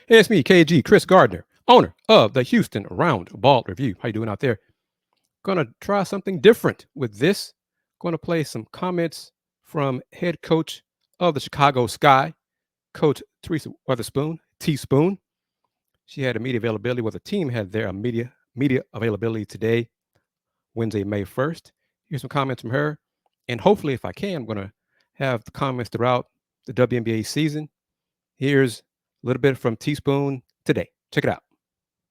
Hey, it's me, KG, Chris Gardner, owner of the Houston Round Ball Review. How you doing out there? Gonna try something different with this. Gonna play some comments from head coach of the Chicago Sky, Coach Teresa Weatherspoon, Teaspoon. She had a media availability. Well, the team had their media availability today, Wednesday, May 1st. Here's some comments from her. And hopefully, if I can, I'm gonna have the comments throughout the WNBA season. Here's a little bit from Teaspoon today. Check it out.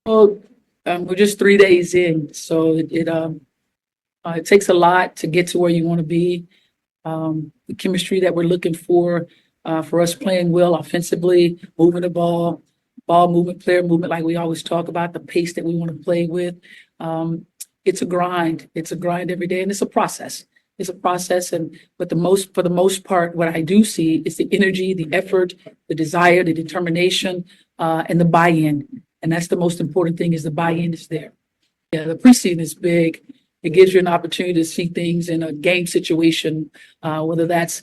Well, we're just 3 days in, so it takes a lot to get to where you want to be. The chemistry that we're looking for us playing well offensively, moving the ball movement, player movement, like we always talk about, the pace that we want to play with. It's a grind. It's a grind every day, and it's a process. But for the most part, what I do see is the energy, the effort, the desire, the determination, and the buy-in. And that's the most important thing, is the buy-in is there. Yeah, the preseason is big. It gives you an opportunity to see things in a game situation, whether that's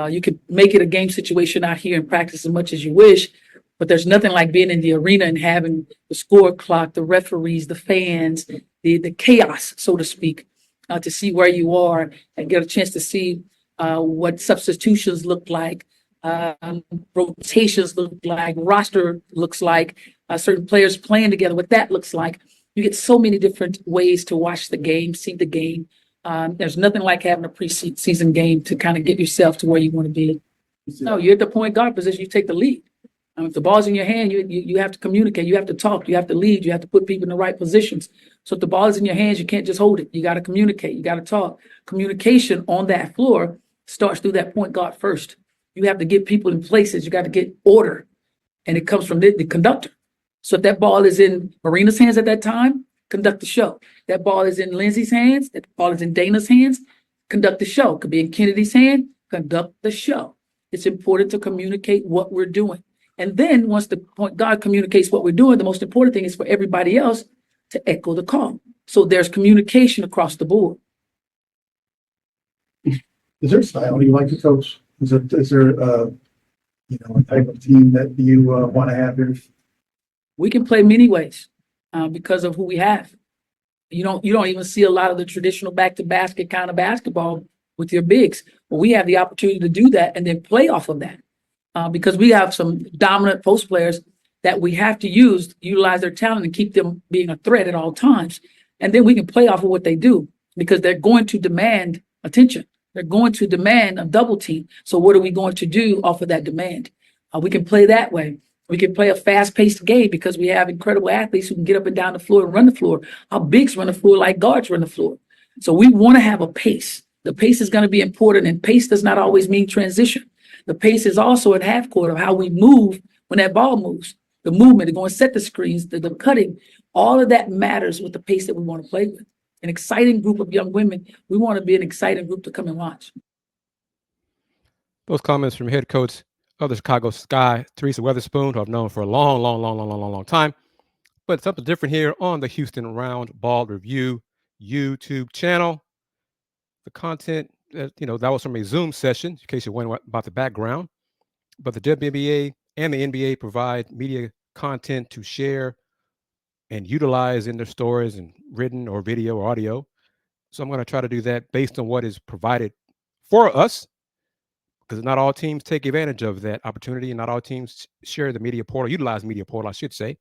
you could make it a game situation out here and practice as much as you wish, but there's nothing like being in the arena and having the score clock, the referees, the fans, the chaos, so to speak, to see where you are and get a chance to see what substitutions look like, rotations look like, roster looks like, certain players playing together, what that looks like. You get so many different ways to watch the game, see the game. There's nothing like having a preseason game to kind of get yourself to where you want to be. No, you're at the point guard position, you take the lead. If the ball's in your hand, you have to communicate, you have to talk, you have to lead, you have to put people in the right positions. So if the ball is in your hands, you can't just hold it. You got to communicate, you got to talk. Communication on that floor starts through that point guard first. You have to get people in places, you got to get order, and it comes from the conductor. So if that ball is in Marina's hands at that time, conduct the show. That ball is in Lindsay's hands, that ball is in Dana's hands, conduct the show. Could be in Kennedy's hand, conduct the show. It's important to communicate what we're doing. And then once the point guard communicates what we're doing, the most important thing is for everybody else to echo the call. So there's communication across the board. Is there a style you like to coach? Is there a type of team that you want to have here? We can play many ways because of who we have. You don't even see a lot of the traditional back to basket kind of basketball with your bigs. But we have the opportunity to do that and then play off of that because we have some dominant post players that we have to utilize their talent and keep them being a threat at all times. And then we can play off of what they do because they're going to demand attention. They're going to demand a double team. So what are we going to do off of that demand? We can play that way. We can play a fast-paced game because we have incredible athletes who can get up and down the floor and run the floor. Our bigs run the floor like guards run the floor. So we want to have a pace. The pace is going to be important, and pace does not always mean transition. The pace is also at half court of how we move when that ball moves. The movement, to go and set the screens, the cutting, all of that matters with the pace that we want to play with. An exciting group of young women. We want to be an exciting group to come and watch. Those comments from head coach of the Chicago Sky, Teresa Weatherspoon, who I've known for a long time. But it's something different here on the Houston Round Ball Review YouTube channel. The content, that was from a Zoom session, in case you're wondering about the background. But the WNBA and the NBA provide media content to share and utilize in their stories and written or video or audio. So I'm going to try to do that based on what is provided for us, because not all teams take advantage of that opportunity and not all teams share the media portal, utilize media portal, I should say.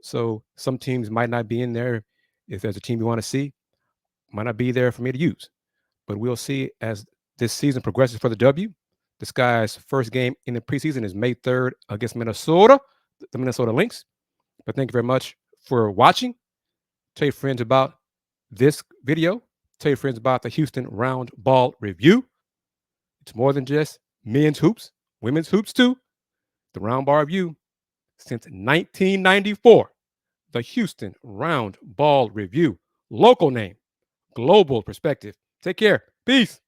So some teams might not be in there. If there's a team you want to see, might not be there for me to use. But we'll see as this season progresses for the W. The Sky's first game in the preseason is May 3rd against Minnesota, the Minnesota Lynx. But thank you very much for watching. Tell your friends about this video. Tell your friends about the Houston Round Ball Review. It's more than just men's hoops, women's hoops too. The Round Ball Review since 1994. The Houston Round Ball Review. Local name, global perspective. Take care. Peace.